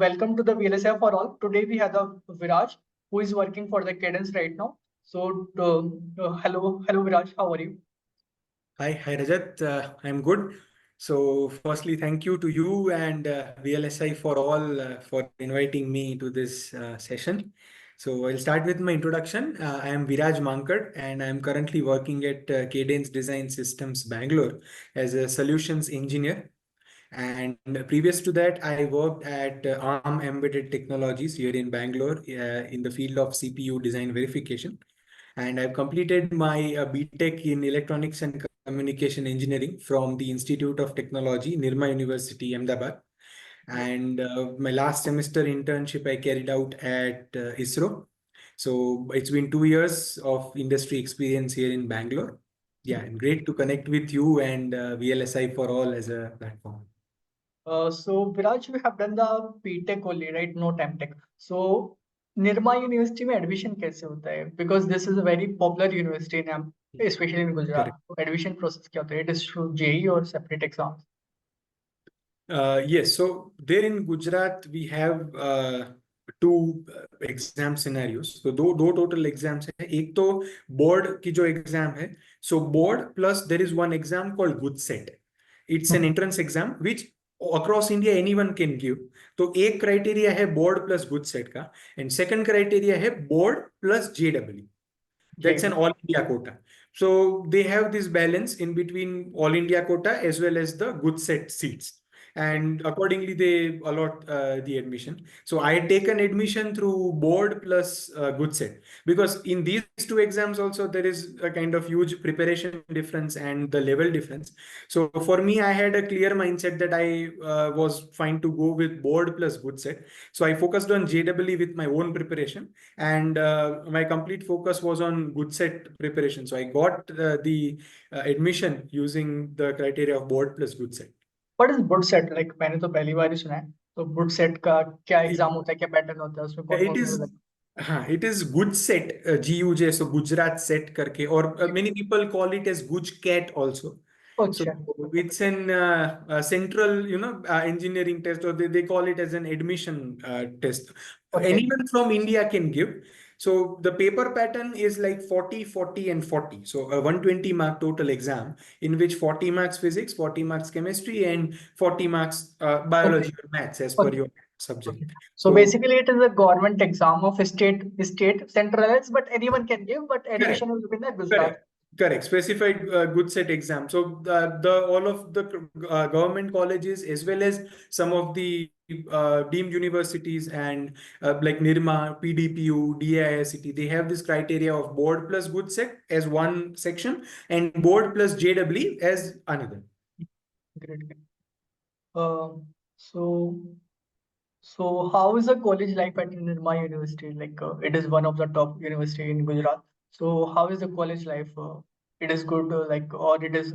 welcome to the VLSI for all. Today we have the Viraj, who is working for the Cadence right now. So, hello Viraj, how are you? Hi Rajat. I'm good. So, firstly, thank you to you and VLSI for all for inviting me to this session. So, I'll start with my introduction. I am Viraj Mankad, and I'm currently working at Cadence Design Systems, Bangalore, as a solutions engineer. And previous to that, I worked at ARM Embedded Technologies here in Bangalore in the field of CPU design verification. And I've completed my BTech in Electronics and Communication Engineering from the Institute of Technology, Nirma University, Ahmedabad. And my last semester internship I carried out at ISRO. So it's been 2 years of industry experience here in Bangalore. Yeah, and great to connect with you and VLSI for all as a platform. So Viraj, you have done the BTech only, right? No TechTech. So Nirma University में admission कैसे होता है? Because this is a very popular university in especially in Gujarat. Correct. So admission process क्या होता है? It is through JEE or separate exams? Yes, so there in Gujarat, we have two exam scenarios. So दो total exams है. एक तो board की जो exam है. So board plus there is one exam called GUDSET. It's an entrance exam which across India anyone can give. तो एक criteria है board plus GUDSET का, and second criteria है board plus JEE. That's an all India quota. So they have this balance in between all India quota as well as the GUDSET seats. And accordingly, they allot the admission. So I had taken admission through board plus GUDSET, because in these two exams also there is a kind of huge preparation difference and the level difference. So for me, I had a clear mindset that I was fine to go with board plus GUDSET. So I focused on JEE with my own preparation, and my complete focus was on GUDSET preparation. So I got the admission using the criteria of board plus GUDSET. What is BUDSET? Like मैंने तो पहली बार ही सुना है. तो BUDSET का क्या exam होता है, क्या पैटर्न होता है, उसमें कौन It कौन is, से? हाँ, it is GUDSET, GUJ, so Gujarat set करके, or many people call it as GUJCAT also. So अच्छा. it's an central, engineering test, or they call it as an admission test. Okay. Anyone from India can give. So the paper pattern is like 40, 40, and 40. So a 120 mark total exam in which 40 marks physics, 40 marks chemistry, and 40 marks biology or maths as per Okay. your subject. Okay. So basically, it is a government exam of state centralized, but anyone can give. But admission is within the Gujarat. Correct. Specified GUDSET exam. So all of the government colleges as well as some of the deemed universities and like Nirma, PDPU, DIICT, they have this criteria of board plus GUDSET as one section and board plus JEE as another. Great. So how is the college life at Nirma University? Like it is one of the top university in Gujarat. So how is the college life? It is good, or it is.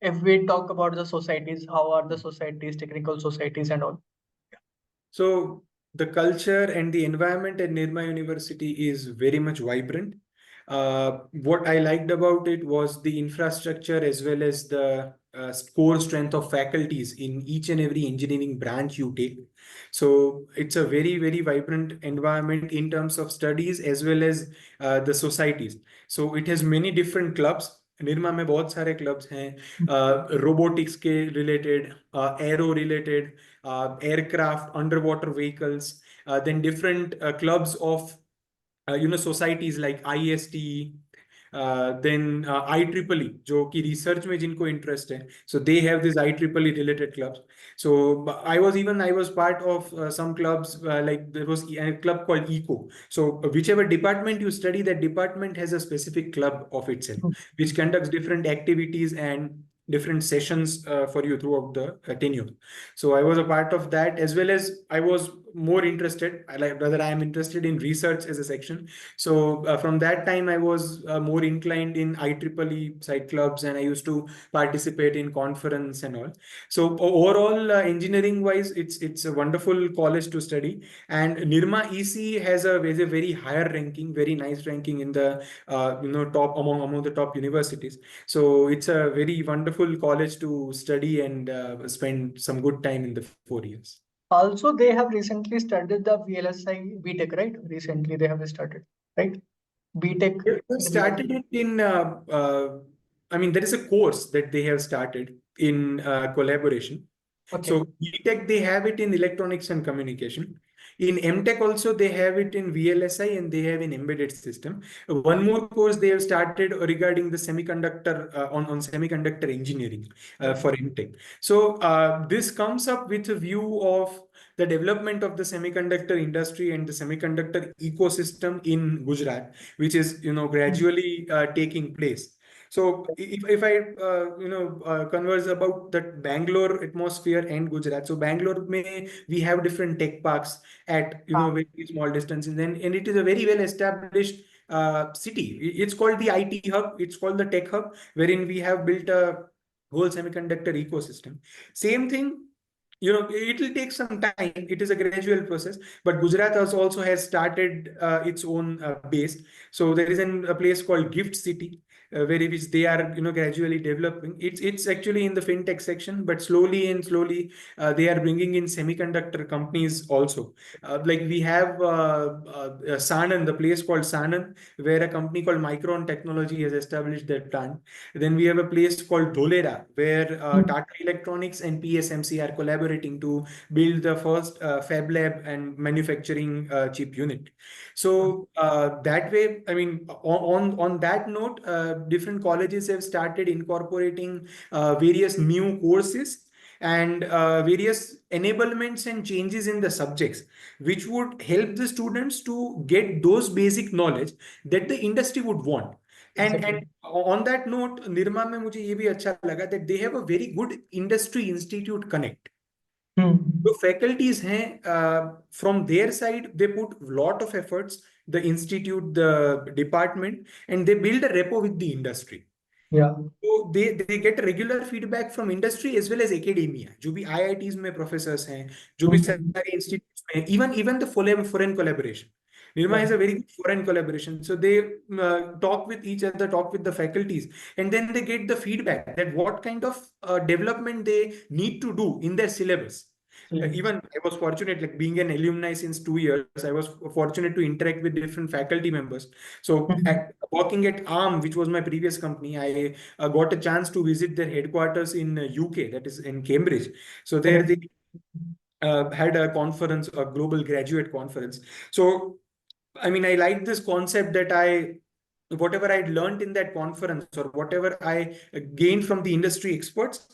If we talk about the societies, how are the societies, technical societies, and all? So the culture and the environment at Nirma University is very much vibrant. What I liked about it was the infrastructure as well as the core strength of faculties in each and every engineering branch you take. So it's a very, very vibrant environment in terms of studies as well as the societies. So it has many different clubs. Nirma में बहुत सारे clubs हैं, robotics के related, arrow related, aircraft, underwater vehicles, then different clubs of societies like IST, then IEEE, जो कि research में जिनको interest है, so they have this IEEE related clubs. So I was part of some clubs, like there was a club called ECO. So whichever department you study, that department has a specific club of itself, which conducts different activities and different sessions for you throughout the tenure. So I was a part of that, as well as I was more interested, I am interested in research as a section. So from that time, I was more inclined in IEEE side clubs, and I used to participate in conference and all. So overall, engineering wise, it's a wonderful college to study. And Nirma EC has a very higher ranking, very nice ranking in the top among the top universities. So it's a very wonderful college to study and spend some good time in the 4 years. Also, they have recently started the VLSI BTech, right? Recently, they have started, right? BTech They have in started VLSI. it in, I mean, there is a course that they have started in collaboration. Okay. So BTech, they have it in electronics and communication. In MTech also, they have it in VLSI and they have in embedded system. One more course they have started regarding the semiconductor on semiconductor engineering Okay. for MTech. So this comes up with a view of the development of the semiconductor industry and the semiconductor ecosystem in Gujarat, which is Hmm. gradually taking place. So if I converse about that Bangalore atmosphere and Gujarat. So Bangalore may we have different tech parks at Ah, very small distances, and it is a very well established city. It's called the IT hub. It's called the tech hub, wherein we have built a whole semiconductor ecosystem. Same thing. It will take some time. It is a gradual process, but Gujarat also has started its own base. So there is a place called Gift City, where which they are gradually developing. It's actually in the fintech section, but slowly and slowly they are bringing in semiconductor companies also. Like we have Sanand, the place called Sanand, where a company called Micron Technology has established that plant. Then we have a place called Dholera, where hmm. Tata Electronics and PSMC are collaborating to build the first fab lab and manufacturing chip unit. So that way, I mean, on that note, different colleges have started incorporating various new courses and various enablements and changes in the subjects, which would help the students to get those basic knowledge that the industry would want. And Exactly. on that note, Nirma में मुझे ये भी अच्छा लगा that they have a very good industry institute connect. Hmm. जो faculties हैं from their side they put lot of efforts, the institute, the department, and they build a rapport with the industry. Yeah. तो they get regular feedback from industry as well as academia. जो भी IITs में professors हैं, जो भी Hmm. सारे institutes में, even the foreign collaboration. Nirma Yeah. has a very good foreign collaboration. So they talk with each other, talk with the faculties, and then they get the feedback that what kind of development they need to do in their syllabus. Syllabus. Even I was fortunate, like being an alumni since 2 years, I was fortunate to interact with different faculty members. So Hmm. working at ARM, which was my previous company, I got a chance to visit their headquarters in UK, that is in Cambridge. So there Okay. they had a conference, a global graduate conference. So, I mean, I like this concept that whatever I learned in that conference or whatever I gained from the industry experts,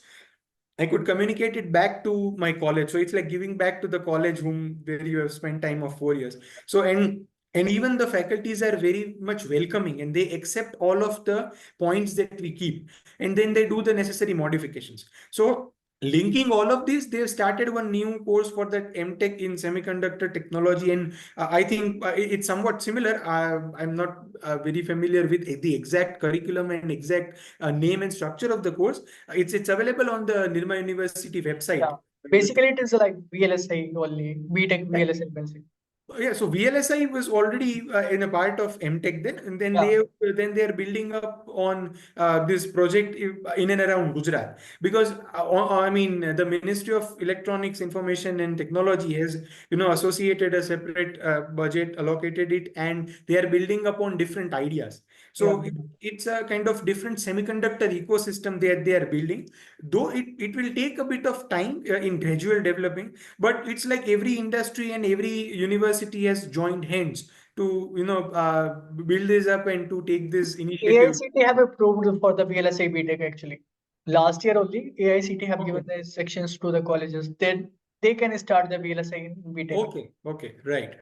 I could communicate it back to my college. So it's like giving back to the college where you have spent time of 4 years. So and even the faculties are very much welcoming and they accept all of the points that we keep. And then they do the necessary modifications. So linking all of this, they have started one new course for that MTech in semiconductor technology. And I think it's somewhat similar. I'm not very familiar with the exact curriculum and exact name and structure of the course. It's available on the Nirma University website. Yeah. Basically, it is like VLSI only. BTech VLSI basic. Yeah, so VLSI was already in a part of MTech then, and Yeah. then they are building up on this project in and around Gujarat because I mean the Ministry of Electronics, Information and Technology has associated a separate budget, allocated it, and they are building upon different ideas. Yeah. So it's a kind of different semiconductor ecosystem that they are building, though it will take a bit of time in gradual developing, but it's like every industry and every university has joined hands to build this up and to take this initiative. AICT have approved for the VLSI BTech actually. Last year only, AICT have given Okay. the sections to the colleges. Then they can start the VLSI in BTech. Okay, right.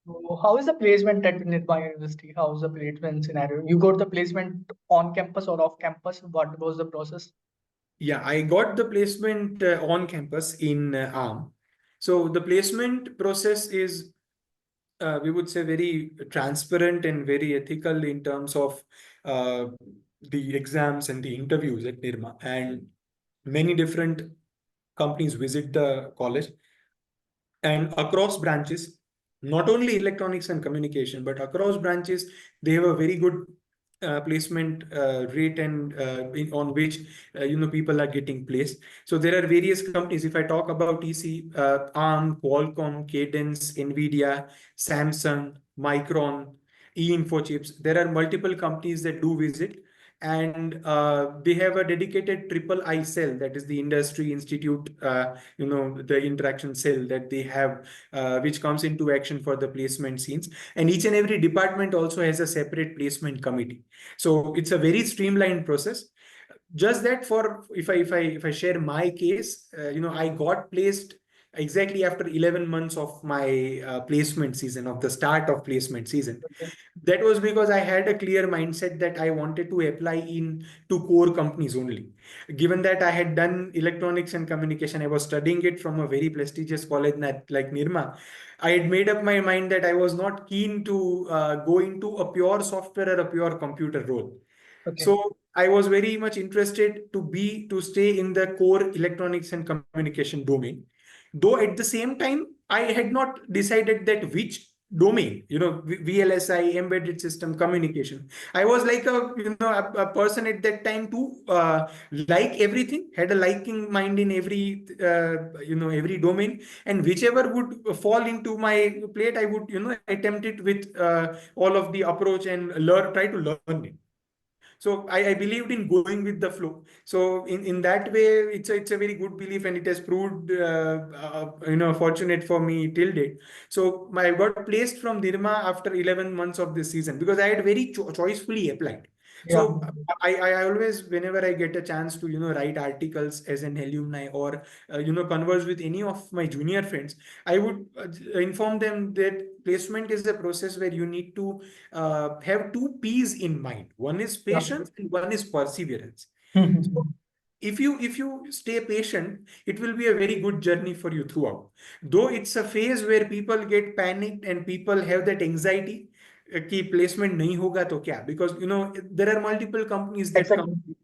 So how is the placement at Nirma University? How is the placement scenario? You got the placement on campus or off campus? What was the process? Yeah, I got the placement on campus in ARM. So the placement process is we would say very transparent and very ethical in terms of uh, the exams and the interviews at Nirma. And many different companies visit the college and across branches, not only electronics and communication, but across branches, they have a very good placement rate and on which people are getting placed. So there are various companies. If I talk about EC, ARM, Qualcomm, Cadence, Nvidia, Samsung, Micron, E-Info Chips, there are multiple companies that do visit, and they have a dedicated triple I cell, that is the industry institute, the interaction cell that they have, which comes into action for the placement scenes. And each and every department also has a separate placement committee. So it's a very streamlined process. Just that, for if I share my case, I got placed exactly after 11 months of my placement season, of the start of placement season. Okay. That was because I had a clear mindset that I wanted to apply in to core companies only. Given that I had done electronics and communication, I was studying it from a very prestigious college like Nirma. I had made up my mind that I was not keen to go into a pure software or a pure computer role. Okay. So I was very much interested to stay in the core electronics and communication domain. Though at the same time, I had not decided that which domain, VLSI, embedded system, communication. I was like a person at that time to like everything, had a liking mind in every domain, and whichever would fall into my plate, I would attempt it with all of the approach and try to learn it. So I believed in going with the flow. So in that way, it's a very good belief, and it has proved fortunate for me till date. So I got placed from Nirma after 11 months of this season because I had very choicefully applied. Yeah. So I always, whenever I get a chance to write articles as an alumni, or converse with any of my junior friends, I would inform them that placement is a process where you need to have two P's in mind. One is Yeah. patience and one is perseverance. So Mhm. if you stay patient, it will be a very good journey for you throughout. Though it's a phase where people get panicked and people have that anxiety कि placement नहीं होगा तो क्या, because there are multiple companies that come, Exactly.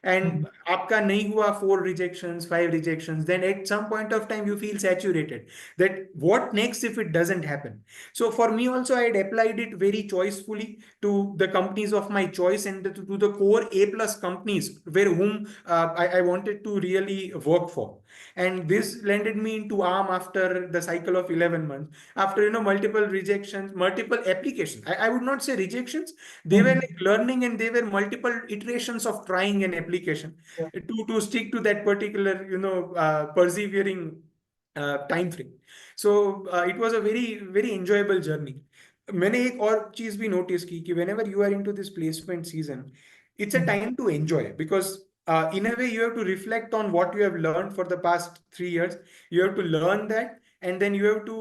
and Mhm. आपका नहीं हुआ 4 rejections, 5 rejections, then at some point of time you feel saturated, that what next if it doesn't happen. So for me also, I had applied it very choicefully to the companies of my choice, and to the core A plus companies where whom I wanted to really work for. And this landed me into ARM after the cycle of 11 months, after multiple rejections, multiple applications. I would not say rejections, they were Mhm. like learning, and they were multiple iterations of trying an application Yeah. to stick to that particular persevering time frame. So it was a very very enjoyable journey. मैंने एक और चीज भी notice की कि whenever you are into this placement season, it's a Mhm. time to enjoy, because in a way you have to reflect on what you have learned for the past 3 years. You have to learn that, and then you have to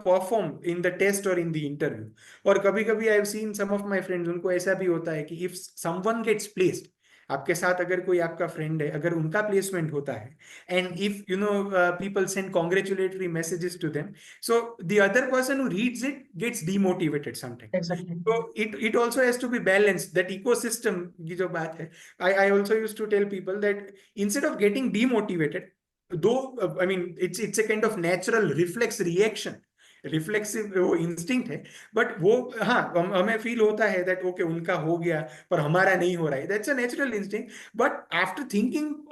perform in the test or in the interview. और कभी कभी I have seen some of my friends, उनको ऐसा भी होता है कि if someone gets placed, आपके साथ अगर कोई आपका फ्रेंड है, अगर उनका प्लेसमेंट होता है, and if people send congratulatory messages to them, so the other person who reads it gets demotivated sometimes. Exactly. So it also has to be balanced, that ecosystem की जो बात है. I also used to tell people that instead of getting demotivated, though I mean it's a kind of natural reflex reaction, reflexive वो instinct है, but वो हाँ हमें feel होता है दैट ओके उनका हो गया पर हमारा नहीं हो रहा है, that's a natural instinct. But after thinking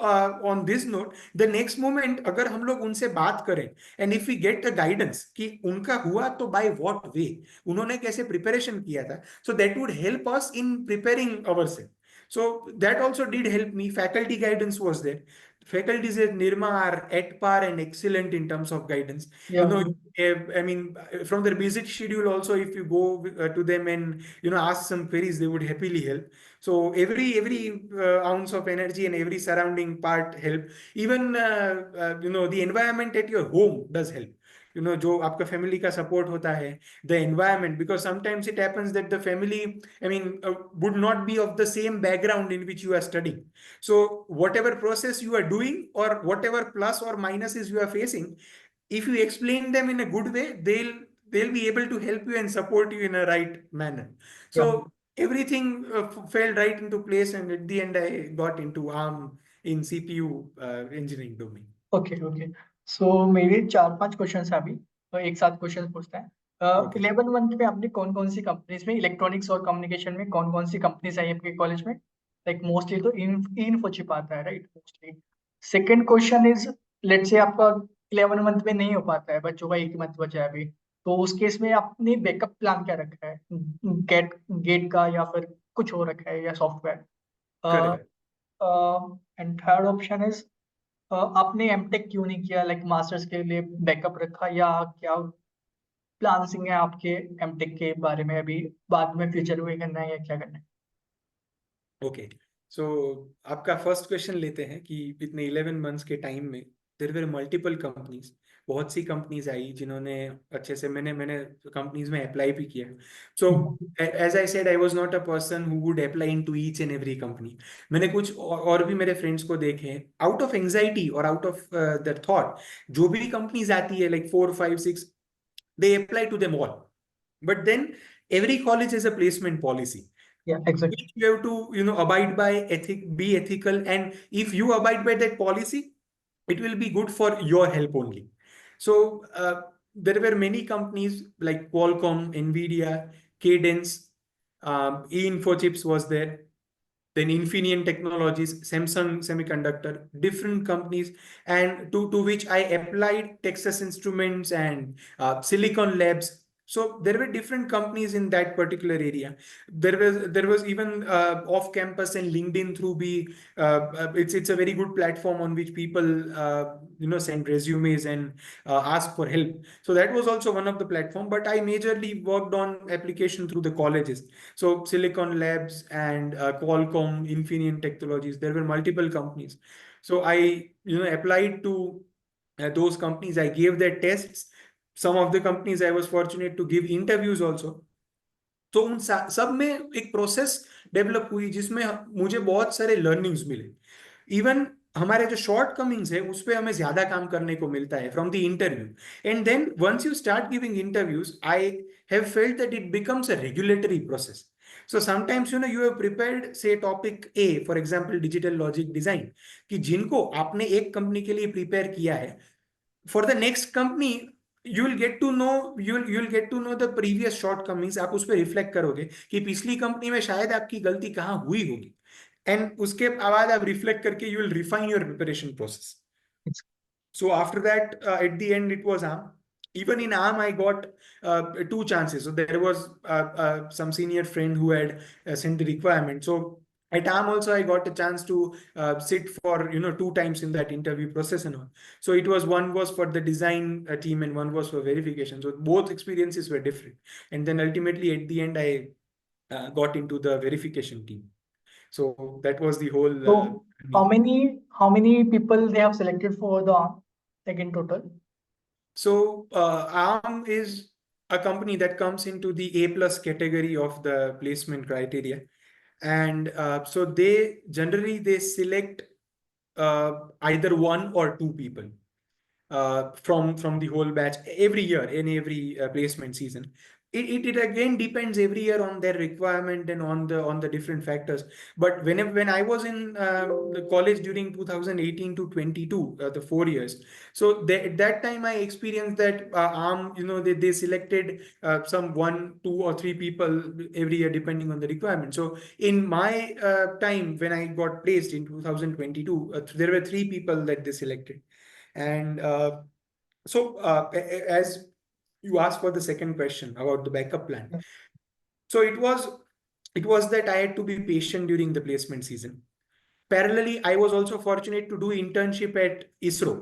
on this note, the next moment अगर हम लोग उनसे बात करें, and if we get a guidance कि उनका हुआ तो बाय व्हाट वे, उन्होंने कैसे प्रिपरेशन किया था, so that would help us in preparing ourself. So that also did help me. Faculty guidance was there. Faculties at Nirma are at par and excellent in terms of guidance. You Yeah. know, I mean, from their busy schedule also, if you go to them and ask some queries, they would happily help. So every ounce of energy and every surrounding part help. Even the environment at your home does help. जो आपका family का support होता है, the environment, because sometimes it happens that the family, I mean, would not be of the same background in which you are studying. So whatever process you are doing, or whatever plus or minuses you are facing, if you explain them in a good way, they'll be able to help you and support you in a right manner. So Yeah. everything fell right into place, and at the end I got into ARM in CPU engineering domain. Okay okay. So मेरे 4-5 question है अभी, तो एक साथ question पूछते हैं. Okay. 11 month में आपने कौन कौन सी कंपनीज में इलेक्ट्रॉनिक्स और कम्युनिकेशन में कौन कौन सी कंपनीज आई आपके कॉलेज में? लाइक मोस्टली तो इन्फोचिप आता है, right? Mostly. Second question is, let's say आपका 11 मंथ में नहीं हो पाता है, बच्चों का एक मंथ बचा है अभी, तो उस केस में आपने बैकअप प्लान क्या रखा है? गेट गेट का या फिर कुछ और रखा है या software? Correct. And third option is, आपने एमटेक क्यों नहीं किया? लाइक मास्टर्स के लिए बैकअप रखा, या क्या प्लानिंग है आपके एमटेक के बारे में? अभी बाद में फ्यूचर में करना है या क्या करना है? ओके, सो आपका फर्स्ट क्वेश्चन लेते हैं कि इतने 11 मंथ्स के टाइम में देर वेर मल्टीपल कंपनीज, बहुत सी कंपनीज आई जिन्होंने अच्छे से, मैंने मैंने कंपनीज में अप्लाई भी किया। So as I said, I was not a person who would apply in to each and every company. मैंने कुछ और भी मेरे फ्रेंड्स को देखे हैं, आउट ऑफ एंग्जाइटी और आउट ऑफ द थॉट, जो भी कंपनीज आती है like 4 5 6, they apply to them all. But then every college has a placement policy या exactly. which you have to, abide by, be ethical, and if you abide by that policy, it will be good for your help only. So there were many companies like Qualcomm, Nvidia, Cadence, eInfochips was there, then Infineon Technologies, Samsung Semiconductor, different companies, and to which I applied Texas Instruments and Silicon Labs. So there were different companies in that particular area. There was even off campus and LinkedIn through be it's a very good platform on which people send resumes and ask for help. So that was also one of the platform. But I majorly worked on application through the colleges. So Silicon Labs and Qualcomm, Infineon Technologies, there were multiple companies. So I, applied to those companies. I gave their tests. Some of the companies I was fortunate to give interviews also. तो उन सब में एक process develop हुई जिसमें मुझे बहुत सारे लर्निंग्स मिले। इवन हमारे जो शॉर्ट कमिंग्स है उस पर हमें ज्यादा काम करने को मिलता है from the interview. And then once you start giving interviews, I have felt that it becomes a regulatory process. So sometimes you have prepared say topic A, for example digital logic design, कि जिनको आपने एक company के लिए prepare किया है, for the next company you'll get to know the previous shortcomings. आप उस पर रिफ्लेक्ट करोगे कि पिछली कंपनी में शायद आपकी गलती कहाँ हुई होगी, एंड उसके बाद आप रिफ्लेक्ट करके you will refine your preparation process. So after that, at the end, it was ARM. Even in ARM, I got 2 chances. So there was some senior friend who had sent the requirement. So at ARM also, I got a chance to sit for 2 times in that interview process and all. So it was, one was for the design team and one was for verification. So both experiences were different. And then ultimately at the end, I got into the verification team. So that was the whole. So how many people they have selected for the arm, like in total? So ARM is a company that comes into the A+ category of the placement criteria, and so they generally they select either 1 or 2 people from the whole batch every year in every placement season. It again depends every year on their requirement and on the different factors. But when I was in the college during 2018 to 22, the 4 years, so at that time I experienced that ARM, they selected some 1 2 or 3 people every year depending on the requirement. So in my time when I got placed in 2022, there were 3 people that they selected. And so as you asked for the second question about the backup plan. So it was that I had to be patient during the placement season. Parallelly, I was also fortunate to do internship at ISRO,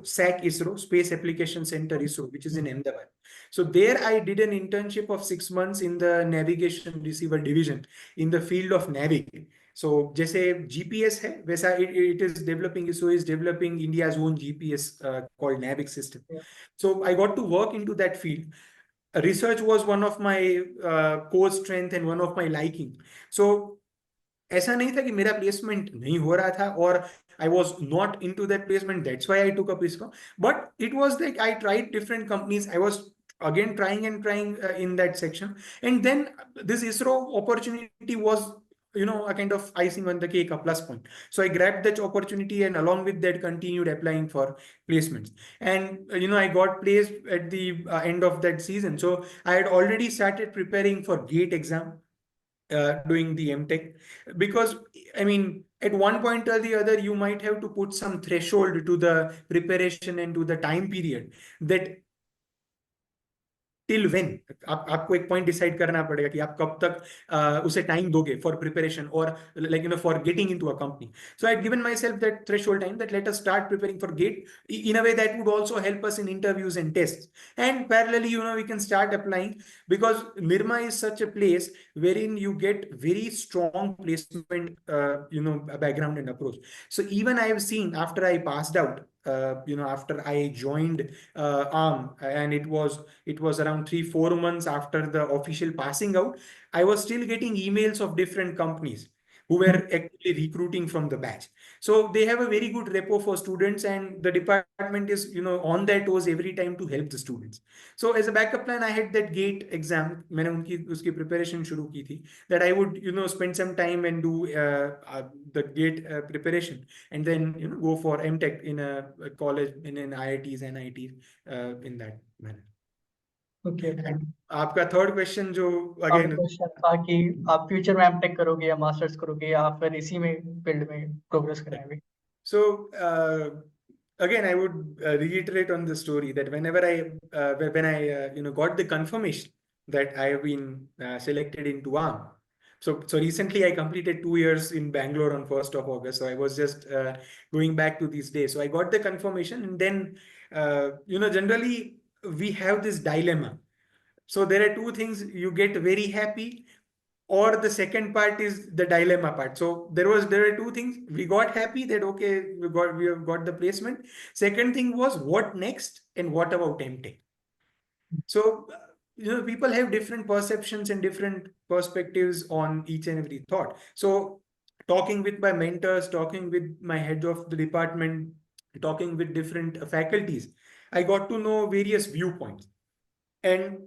ISRO, Space Application Center ISRO, which is in Ahmedabad. So there I did an internship of 6 months in the navigation receiver division in the field of navigation. So जैसे GPS है वैसा it is developing, ISRO is developing India's own GPS called Navic system. Yeah. So I got to work into that field. Research was one of my core strength and one of my liking. So ऐसा नहीं था कि मेरा placement नहीं हो रहा था और I was not into that placement, that's why I took up ISRO. But it was like I tried different companies. I was again trying and trying in that section, and then this ISRO opportunity was a kind of icing on the cake, a plus point. So I grabbed that opportunity, and along with that continued applying for placements. And I got placed at the end of that season. So I had already started preparing for GATE exam, doing the MTech, because I mean, at one point or the other, you might have to put some threshold to the preparation and to the time period, that till when आपको एक point decide करना पड़ेगा कि आप कब तक उसे time दोगे फॉर प्रिपरेशन, और like for getting into a company. So I had given myself that threshold time, that let us start preparing for GATE in a way that would also help us in interviews and tests. And parallelly, we can start applying, because Nirma is such a place wherein you get very strong placement, background and approach. So even I have seen, after I passed out, after I joined ARM, and it was around 3-4 months after the official passing out, I was still getting emails of different companies who were actually recruiting from the batch. So they have a very good repo for students, and the department is, on their toes every time to help the students. So as a backup plan, I had that GATE exam. मैंने उनकी उसकी preparation शुरू की थी, that I would, spend some time and do the GATE preparation, and then, go for MTech in a college, in an IITs and IITs, in that manner. Okay. आपका third question जो अब again, question था कि आप future में MTech करोगे या masters करोगे या फिर इसी में फील्ड में प्रोग्रेस करना है. so again I would reiterate on the story that whenever I when I got the confirmation that I have been selected into ARM. So recently I completed 2 years in Bangalore on 1st of August. So I was just going back to these days. So I got the confirmation, and then generally we have this dilemma. So there are two things: you get very happy, or the second part is the dilemma part. So there are two things. We got happy that okay, we have got the placement. Second thing was, what next, and what about MTech? So people have different perceptions and different perspectives on each and every thought. So talking with my mentors, talking with my head of the department, talking with different faculties, I got to know various viewpoints. And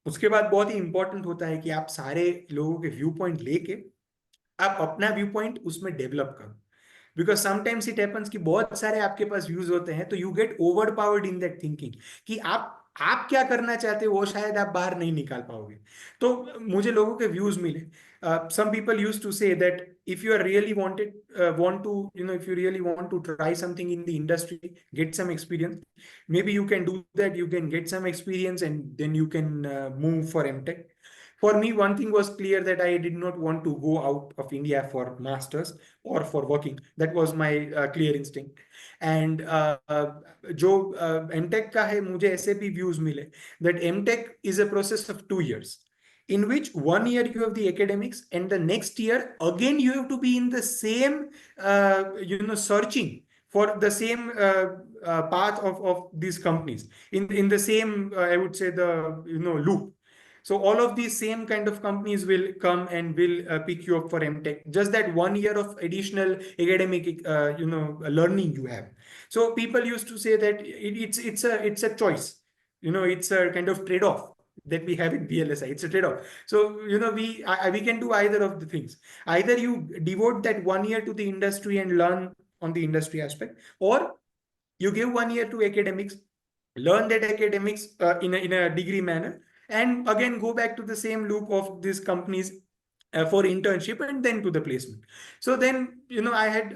उसके बाद बहुत ही important होता है कि आप सारे लोगों के व्यू पॉइंट लेके आप अपना व्यू पॉइंट उसमें डेवलप करो. बिकॉज समटाइम्स इट हैपेंस कि बहुत सारे आपके पास व्यूज होते हैं, तो you get over powered in that thinking कि आप क्या करना चाहते हो वो शायद आप बाहर नहीं निकाल पाओगे. तो मुझे लोगों के व्यूज मिले. Some people used to say that if you are really want to, if you really want to try something in the industry, get some experience, maybe you can do that. You can get some experience, and then you can move for MTech. For me, one thing was clear, that I did not want to go out of India for masters or for working. That was my clear instinct. And जो MTech का है, मुझे ऐसे भी views मिले that MTech is a process of 2 years, in which 1 year you have the academics, and the next year again you have to be in the same searching for the same path of these companies, in the same I would say the loop. So all of these same kind of companies will come and will pick you up for MTech. Just that 1 year of additional academic learning you have. So people used to say that it's a choice. It's a kind of trade-off that we have in VLSI. It's a trade-off. So we can do either of the things. Either you devote that 1 year to the industry and learn on the industry aspect, or you give 1 year to academics, learn that academics in a degree manner, and again go back to the same loop of these companies for internship, and then to the placement. So then I had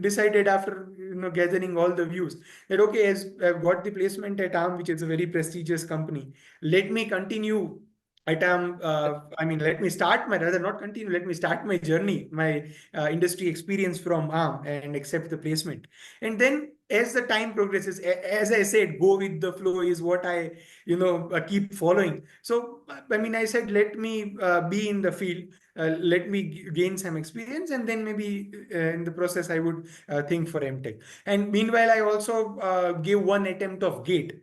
decided, after gathering all the views, that okay, as I've got the placement at ARM, which is a very prestigious company, let me continue at ARM. Let me start my, rather not continue, let me start my journey, my industry experience from ARM, and accept the placement. And then as the time progresses, as I said, go with the flow is what I keep following. So I said, let me be in the field, let me gain some experience, and then maybe in the process I would think for MTech. And meanwhile, I also gave one attempt of GATE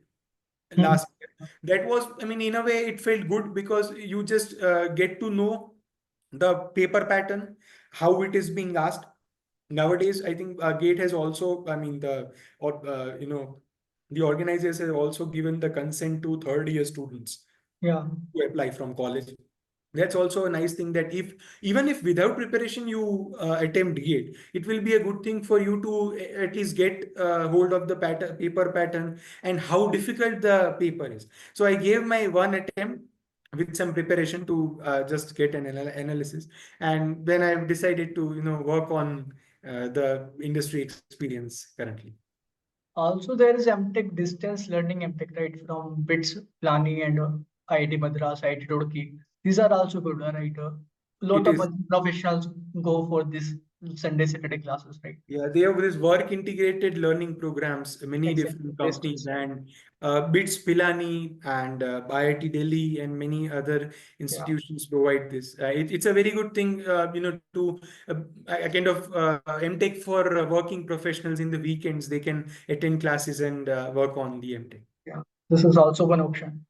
last year. That was, in a way it felt good, because you just get to know the paper pattern, how it is being asked. Nowadays, I think GATE has also, the organizers have also given the consent to third year students Yeah. to apply from college. That's also a nice thing, that even if without preparation you attempt GATE, it will be a good thing for you to at least get hold of the paper pattern and how difficult the paper is. So I gave my one attempt with some preparation to just get an analysis, and then I've decided to work on the industry experience currently. Also, there is MTech distance learning MTech, right? From BITS Planning and IIT Madras, IIT Roorkee. These are also good, right? A lot It of is. professionals go for this Sunday, Saturday classes, right? Yeah, they have this work integrated learning programs, many Exactly. different companies, Distance. and BITS Pilani and IIT Delhi and many other Yeah. institutions provide this. It's a very good thing, to a kind of MTech for working professionals in the weekends. They can attend classes and work on the MTech. Yeah. This is also one option.